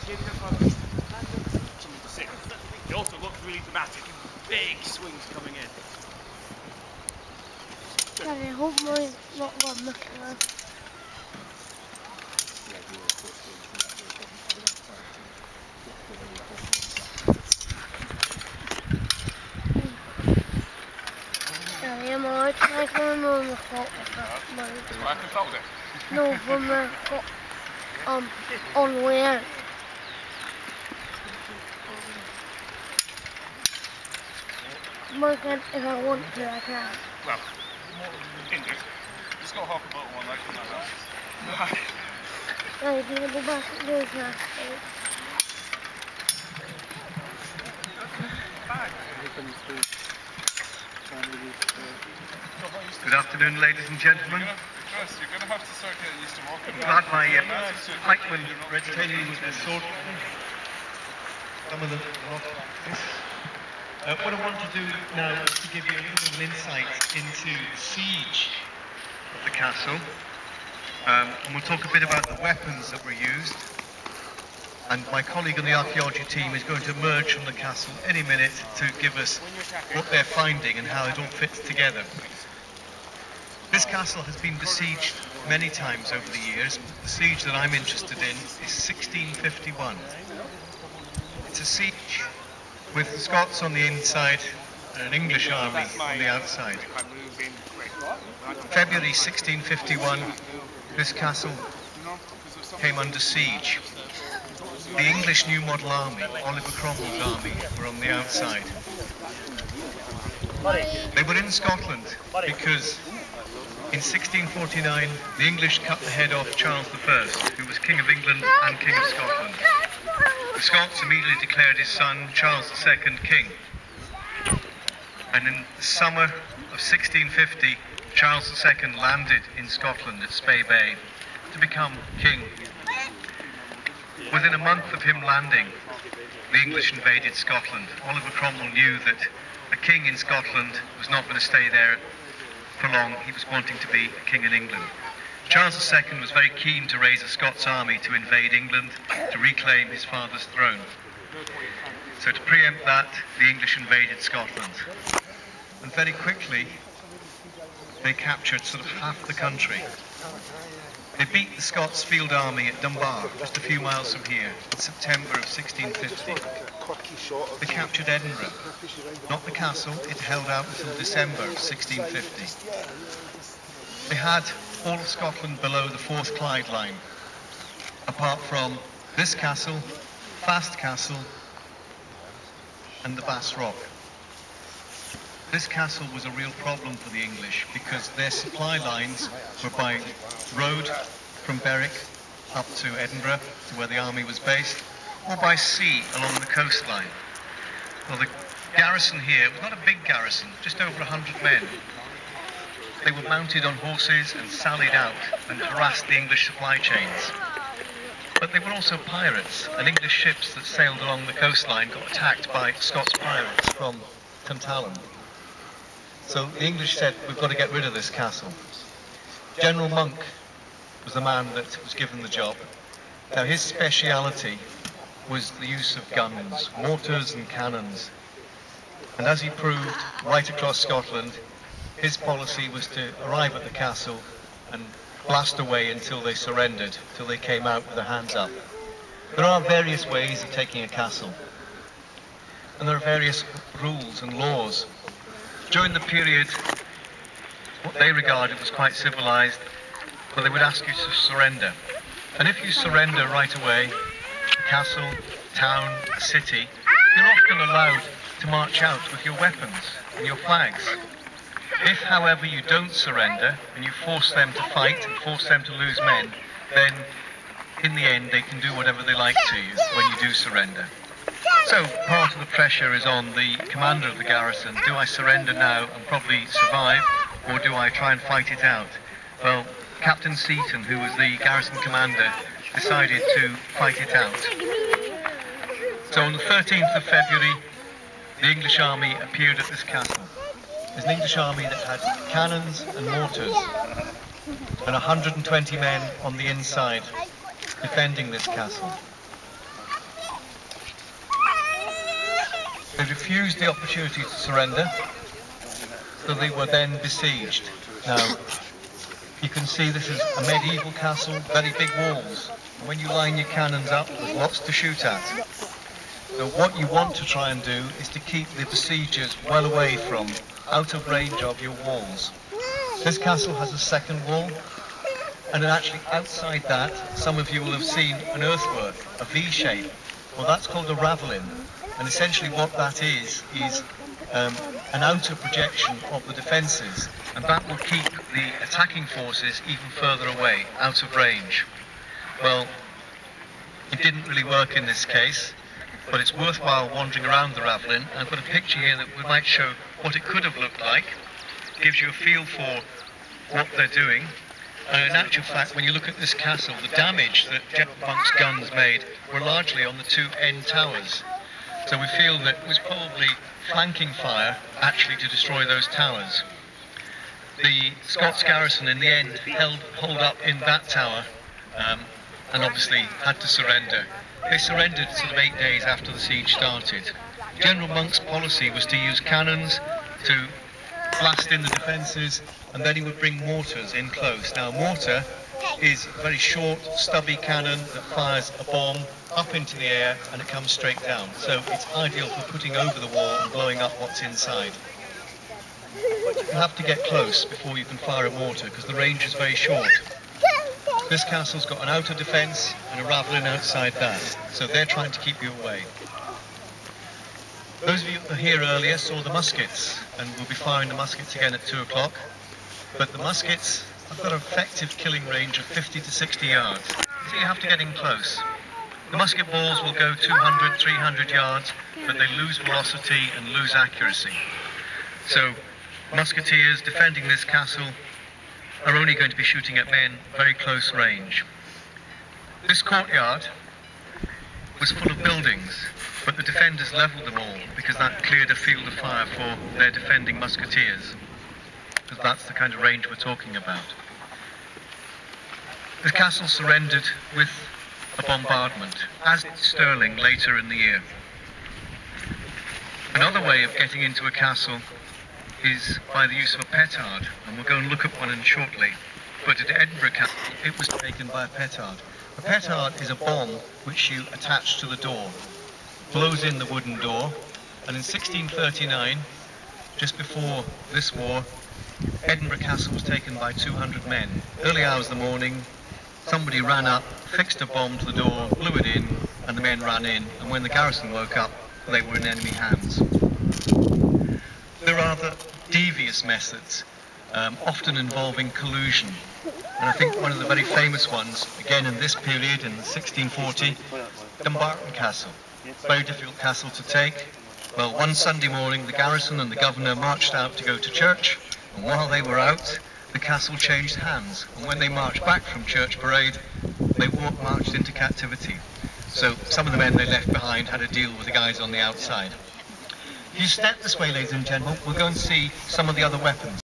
It also looks really dramatic, big swings coming in. Daddy, I hope mine's not gone looking at. Daddy, am I right to make one on the top of that mode? I controlled it. No, from the top, on the way out. If I want to, I can. Well, English. Just got half a bottle one like that. No, you can go back and do it now. Good afternoon, ladies and gentlemen. You're going to have to start getting used to walking. Glad my pikeman training was sorted. Some of them not this. What I want to do now is to give you a little bit of an insight into the siege of the castle. And we'll talk a bit about the weapons that were used. And my colleague on the archaeology team is going to emerge from the castle any minute to give us what they're finding and how it all fits together. This castle has been besieged many times over the years. The siege that I'm interested in is 1651. It's a siege with the Scots on the inside and an English army on the outside. February 1651, this castle came under siege. The English New Model Army, Oliver Cromwell's army, were on the outside. They were in Scotland because in 1649 the English cut the head off Charles I, who was King of England and King of Scotland. The Scots immediately declared his son Charles II king. And in the summer of 1650, Charles II landed in Scotland at Spey Bay to become king. Within a month of him landing, the English invaded Scotland. Oliver Cromwell knew that a king in Scotland was not going to stay there for long. He was wanting to be a king in England. Charles II was very keen to raise a Scots army to invade England, to reclaim his father's throne. So to preempt that, the English invaded Scotland. And very quickly, they captured sort of half the country. They beat the Scots field army at Dunbar, just a few miles from here, in September of 1650. They captured Edinburgh, not the castle. It held out until December of 1650. They had all of Scotland below the 4th Clyde line, apart from this castle, Fast Castle, and the Bass Rock. This castle was a real problem for the English because their supply lines were by road from Berwick up to Edinburgh, to where the army was based, or by sea along the coastline. Well, the garrison here was not a big garrison, just over 100 men. They were mounted on horses and sallied out and harassed the English supply chains. But they were also pirates, and English ships that sailed along the coastline got attacked by Scots pirates from Tantallon. So the English said, we've got to get rid of this castle. General Monk was the man that was given the job. Now his speciality was the use of guns, mortars and cannons. And as he proved right across Scotland, his policy was to arrive at the castle and blast away until they surrendered, till they came out with their hands up. There are various ways of taking a castle, and there are various rules and laws. During the period, what they regarded was quite civilized, but they would ask you to surrender. And if you surrender right away, a castle, town, a city, you're often allowed to march out with your weapons and your flags. If, however, you don't surrender and you force them to fight and force them to lose men, then in the end they can do whatever they like to you when you do surrender. So part of the pressure is on the commander of the garrison. Do I surrender now and probably survive, or do I try and fight it out? Well, Captain Seaton, who was the garrison commander, decided to fight it out. So on the 13th of February, the English army appeared at this castle. There's an English army that had cannons and mortars, and 120 men on the inside defending this castle. They refused the opportunity to surrender, so they were then besieged. Now, you can see this is a medieval castle, very big walls. And when you line your cannons up, there's lots to shoot at. So what you want to try and do is to keep the besiegers well away from, out of range of your walls. This castle has a second wall, and then actually outside that, some of you will have seen an earthwork, a V shape. Well, that's called a ravelin, and essentially what that is an outer projection of the defences, and that will keep the attacking forces even further away, out of range. Well, it didn't really work in this case, but it's worthwhile wandering around the ravelin. I've got a picture here that might show what it could have looked like. It gives you a feel for what they're doing. And in actual fact, when you look at this castle, the damage that Monk's guns made were largely on the two end towers. So we feel that it was probably flanking fire actually to destroy those towers. The Scots garrison in the end held up in that tower and obviously had to surrender. They surrendered sort of 8 days after the siege started. General Monk's policy was to use cannons to blast in the defences, and then he would bring mortars in close. Now, a mortar is a very short, stubby cannon that fires a bomb up into the air and it comes straight down. So it's ideal for putting over the wall and blowing up what's inside. But you have to get close before you can fire a mortar because the range is very short. This castle's got an outer defence and a ravelin outside that, so they're trying to keep you away. Those of you who were here earlier saw the muskets, and we'll be firing the muskets again at 2 o'clock. But the muskets have got an effective killing range of 50 to 60 yards, so you have to get in close. The musket balls will go 200, 300 yards, but they lose velocity and lose accuracy. So musketeers defending this castle are only going to be shooting at men very close range. This courtyard was full of buildings, but the defenders levelled them all because that cleared a field of fire for their defending musketeers, because that's the kind of range we're talking about. The castle surrendered with a bombardment, as did Stirling later in the year. Another way of getting into a castle is by the use of a petard, and we'll go and look at one in shortly. But at Edinburgh Castle, it was taken by a petard. A petard is a bomb which you attach to the door, blows in the wooden door, and in 1639, just before this war, Edinburgh Castle was taken by 200 men. Early hours of the morning, somebody ran up, fixed a bomb to the door, blew it in, and the men ran in, and when the garrison woke up, they were in enemy hands. There are other devious methods, often involving collusion. And I think one of the very famous ones, again in this period, in 1640, Dumbarton Castle. Very difficult castle to take. Well, one Sunday morning, the garrison and the governor marched out to go to church, and while they were out, the castle changed hands. And when they marched back from church parade, they marched into captivity. So some of the men they left behind had a deal with the guys on the outside. If you step this way, ladies and gentlemen, we'll go and see some of the other weapons.